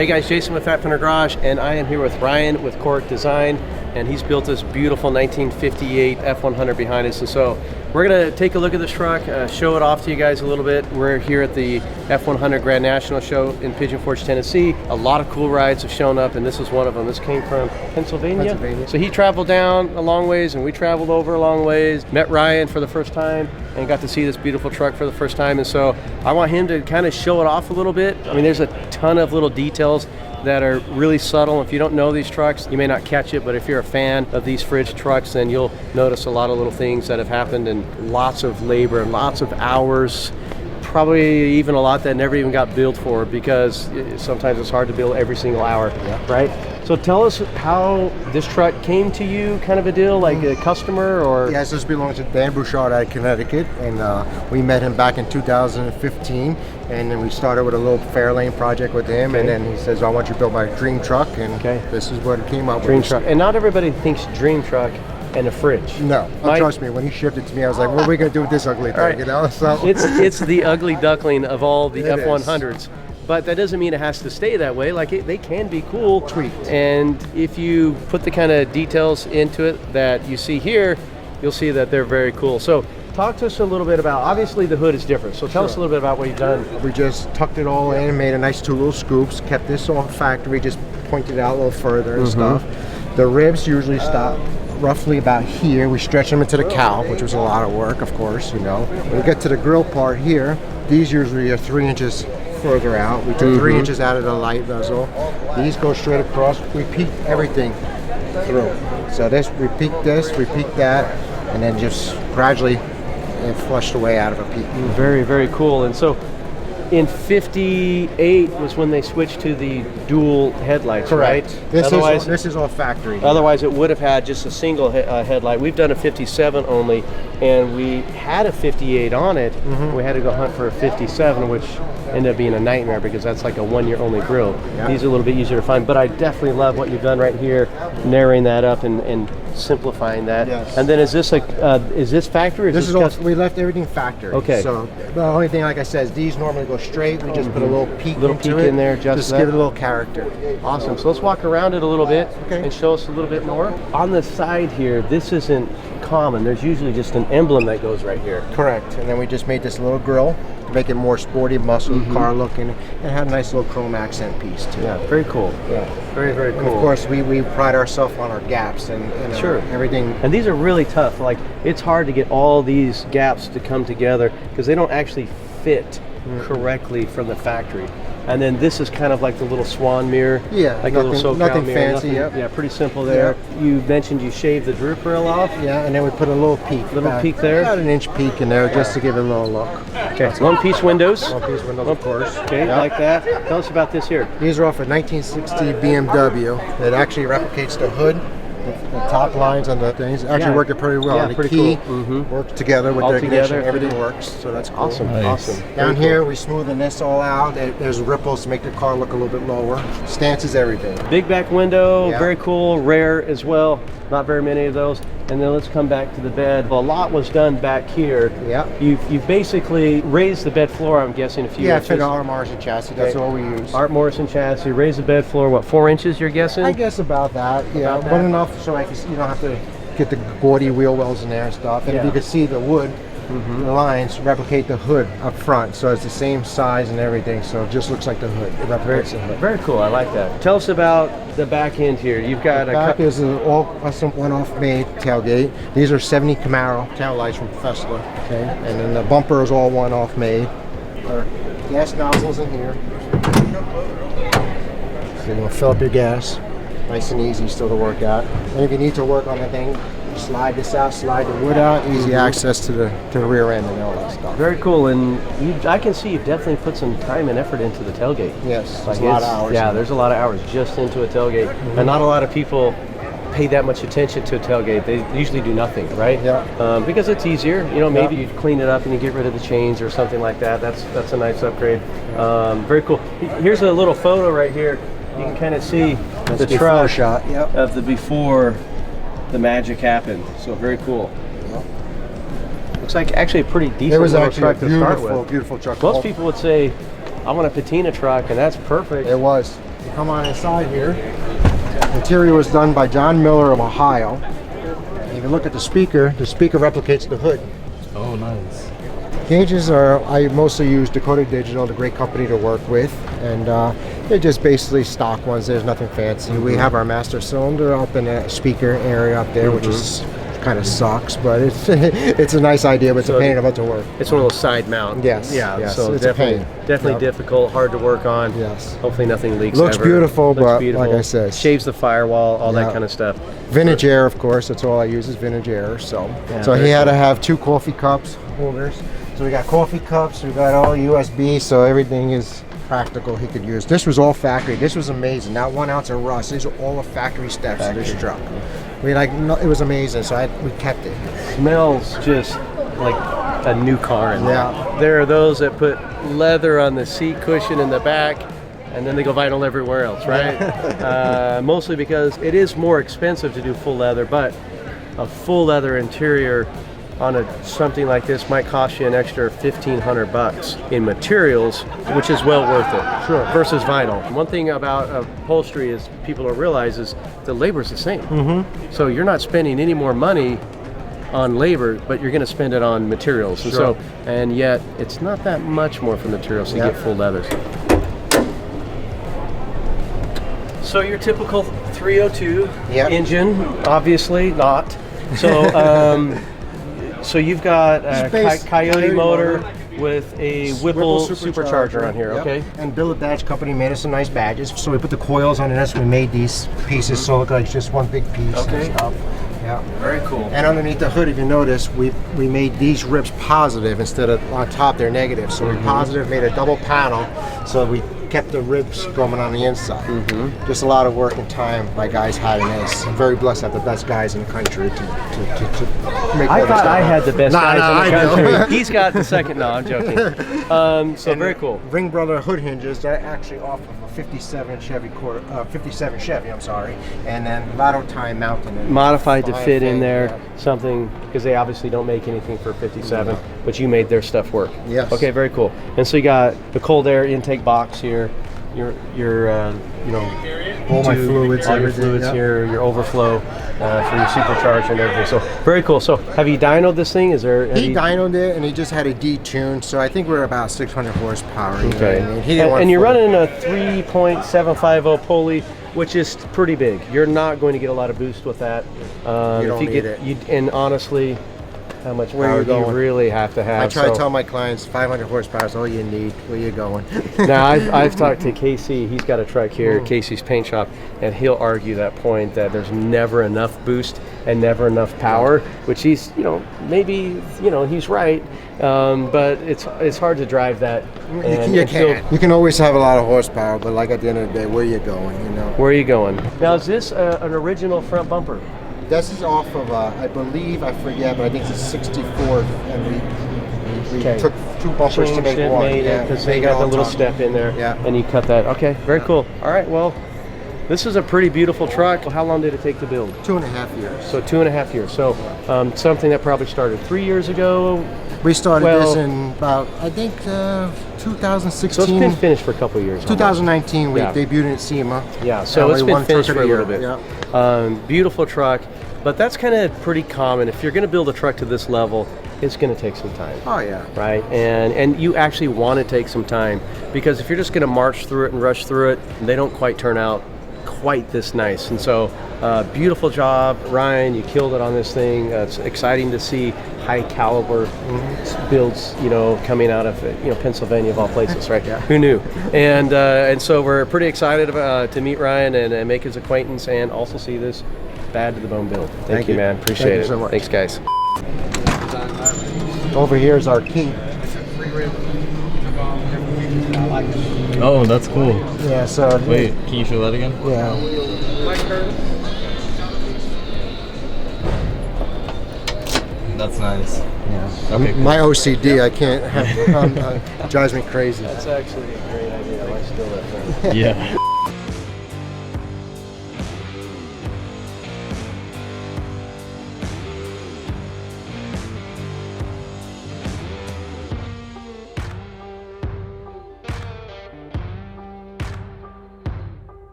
Hey guys, Jason with Fender Garage, and I am here with Ryan with Cork Design, and he's built this beautiful 1958 F100 behind us. And so we're gonna take a look at this truck, show it off to you guys a little bit. We're here at the F100 Grand National Show in Pigeon Forge, Tennessee. A lot of cool rides have shown up, and this is one of them. This came from Pennsylvania. So he traveled down a long ways, and we traveled over a long ways. Met Ryan for the first time, and got to see this beautiful truck for the first time. And so I want him to kind of show it off a little bit. I mean, there's a ton of little details that are really subtle. If you don't know these trucks, you may not catch it, but if you're a fan of these fridge trucks, then you'll notice a lot of little things that have happened, and lots of labor, lots of hours, probably even a lot that never even got billed for, because sometimes it's hard to bill every single hour, right? So tell us how this truck came to you, kind of a deal, like a customer, or? Yes, this belongs to Dan Bouchard out of Connecticut, and we met him back in 2015, and then we started with a little Fairlane project with him, and then he says, I want you to build my dream truck, and this is what it came up with. Dream truck. And not everybody thinks dream truck and a fridge. No, trust me, when he shipped it to me, I was like, what are we going to do with this ugly thing, you know? So it's the ugly duckling of all the F100s. But that doesn't mean it has to stay that way. Like, they can be cool. Sweet. And if you put the kind of details into it that you see here, you'll see that they're very cool. So talk to us a little bit about, obviously the hood is different. So tell us a little bit about what you've done. We just tucked it all in, made a nice two little scoops, kept this off factory, just pointed it out a little further and stuff. The ribs usually stop roughly about here. We stretch them into the cowl, which was a lot of work, of course, you know. When we get to the grill part here, these usually are 3 inches further out. We took 3 inches out of the light bezel. These go straight across. We peaked everything through. So we peaked this, we peaked that, and then just gradually it flushed away out of a peak. Very, very cool. And so in 58 was when they switched to the dual headlights, correct, right? This is all factory. Otherwise it would have had just a single headlight. We've done a 57 only, and we had a 58 on it. We had to go hunt for a 57, which ended up being a nightmare because that's like a 1 year only grill. These are a little bit easier to find, but I definitely love what you've done right here, narrowing that up and simplifying that. And then is this is this factory? Or this is all, we left everything factory. Okay. So the only thing, like I said, is these normally go straight. We just put a little peak in there, just give it a little character. Awesome. So let's walk around it a little bit and show us a little bit more. On the side here, this isn't common. There's usually just an emblem that goes right here. Correct. And then we just made this little grill to make it more sporty, muscle car looking, and had a nice little chrome accent piece too. Yeah, very cool. Yeah, very, very cool. And of course, we pride ourselves on our gaps and everything. And these are really tough. Like, it's hard to get all these gaps to come together because they don't actually fit correctly from the factory. And then this is kind of like the little swan mirror. Yeah, like a little nothing mirror. Fancy. Yeah, pretty simple there. You mentioned you shaved the drip rail off. Yeah, and then we put a little peak. Peak there. About an inch peak in there just to give it a little look. Okay, one-piece windows. One-piece windows, of course. Okay, like that. Tell us about this here. These are off a 1960 BMW. It actually replicates the hood. The top lines on the things actually working pretty well. Yeah, the pretty key cool. works together with the ignition. Everything works, so that's cool. Awesome. Awesome. Down here, we smoothen this all out. There's ripples to make the car look a little bit lower. Stances, everything. Big back window, very cool, rare as well. Not very many of those. And then let's come back to the bed. Well, a lot was done back here. Yeah. You've basically raised the bed floor, I'm guessing, a few inches. Yeah, fit our Morrison chassis. That's all we use. Art Morrison chassis. Raise the bed floor, what, 4 inches, you're guessing? I guess about that. Yeah, but enough so you don't have to get the gaudy wheel wells in there and stuff. And if you can see the wood, the lines replicate the hood up front, so it's the same size and everything, so it just looks like the hood. It replicates the hood. Very cool, I like that. Tell us about the back end here. You've got the back is an all custom one-off made tailgate. These are 70 Camaro tail lights from Fessler. Okay. And then the bumper is all one-off made. Our gas nozzles in here. So you're gonna fill up your gas. Nice and easy still to work out. And if you need to work on the thing, slide this out, slide the wood out, easy access to the rear end and all that stuff. Very cool, and I can see you've definitely put some time and effort into the tailgate. Yes, like a lot of hours. Yeah, there's a lot of hours just into a tailgate, and not a lot of people pay that much attention to a tailgate. They usually do nothing, right? Yeah. Because it's easier. You know, maybe you clean it up and you get rid of the chains or something like that. That's a nice upgrade. Very cool. Here's a little photo right here. You can kind of see the truck shot of the before the magic happened. So very cool. Looks like actually a pretty decent truck to start with. Beautiful truck. Most people would say, I want a patina truck, and that's perfect. It was. You come on inside here. Interior was done by John Miller of Ohio. If you look at the speaker replicates the hood. Oh, nice. Gauges I mostly use Dakota Digital, the great company to work with, and they're just basically stock ones. There's nothing fancy. We have our master cylinder up in the speaker area up there, which is kind of sucks, but it's it's a nice idea, but it's a pain about to work. It's one of those side mount. Yes. Yeah. Yes, So it's definitely difficult, hard to work on. Yes. Hopefully nothing leaks. Looks ever. beautiful, Looks but beautiful. like I said, shaves the firewall, all that kind of stuff. Vintage air, of course. That's all I use is vintage air. So he had to have 2 coffee cups holders. So we got coffee cups. We got all USB. So everything is practical he could use. This was all factory. This was amazing. Not 1 ounce of rust. These are all the factory steps of this truck. It was amazing. So we kept it. Smells just like a new car in there. Yeah. There are those that put leather on the seat cushion in the back, and then they go vinyl everywhere else, right? Mostly because it is more expensive to do full leather, but a full leather interior on something like this might cost you an extra $1,500 in materials, which is well worth it. Sure. Versus vinyl. One thing about upholstery is people don't realize is the labor is the same. Mm-hmm. So you're not spending any more money on labor, but you're going to spend it on materials. And Sure. and yet it's not that much more for materials to get full leathers. So your typical 302 engine, obviously not. So so you've got a Coyote motor with a Whipple supercharger on here, okay? And Billet Badge Company made us some nice badges. So we put the coils on this. We made these pieces so it looks like it's just one big piece. Okay. And stuff. Yeah. Very cool. And underneath the hood, if you notice, we made these ribs positive instead of on top they're negative. So we positive made a double panel, so we kept the ribs going on the inside. Just a lot of work and time by guys hiding this. I'm very blessed to have the best guys in the country to make I thought I had the best guys in the I country. He's got the second. No, I'm joking. So very cool. Ring Brother hood hinges. They're actually off of a 57 Chevy, I'm sorry, and then Lotto Time mounting. Modified to fit in there, something, because they obviously don't make anything for 57, but you made their stuff work. Yes. Okay, very cool. And so you got the cold air intake box here, your all my fluids, all your fluids here, your overflow for your supercharger and everything. So very cool. So have you dynoed this thing? He dynoed it, and he just had a detune. So I think we're about 600 horsepower. Okay. And you're running a 3.750 pulley, which is pretty big. You're not going to get a lot of boost with that. You don't need it. And honestly, how much power do you really have to have? I try to tell my clients 500 horsepower is all you need. Where you going? Now, I've talked to Casey. He's got a truck here, Casey's Paint Shop, and he'll argue that point that there's never enough boost and never enough power, which he's, maybe, he's right, but it's hard to drive that. You can always have a lot of horsepower, but like at the end of the day, where you going? Where are you going? Now, is this an original front bumper? This is off of, I believe, I forget, but I think it's a 64, and we took 2 bumpers to make one. Because they got the little step in there, and you cut that. Okay, very cool. All right, well, this is a pretty beautiful truck. How long did it take to build? 2.5 years. So 2.5 years. So something that probably started 3 years ago. We started this in about, I think, 2016. So it's been finished for a couple of years. 2019, we debuted at SEMA. Yeah, so it's been finished for a little bit. Beautiful truck, but that's kind of pretty common. If you're going to build a truck to this level, it's going to take some time. Oh yeah. Right, and you actually want to take some time, because if you're just going to march through it and rush through it, they don't quite turn out quite this nice. And so beautiful job, Ryan. You killed it on this thing. It's exciting to see high caliber builds, coming out of Pennsylvania of all places, right? Who knew? And so we're pretty excited to meet Ryan and make his acquaintance, and also see this bad to the bone build. Thank you, man. Appreciate it. So much. Thanks, guys. Over here is our key. Oh, that's cool. Yeah, so... Wait, can you show that again? Yeah. That's nice. Yeah. Okay, cool. My OCD, I can't have... drives me crazy. That's actually a great idea. I might steal that from you. Yeah.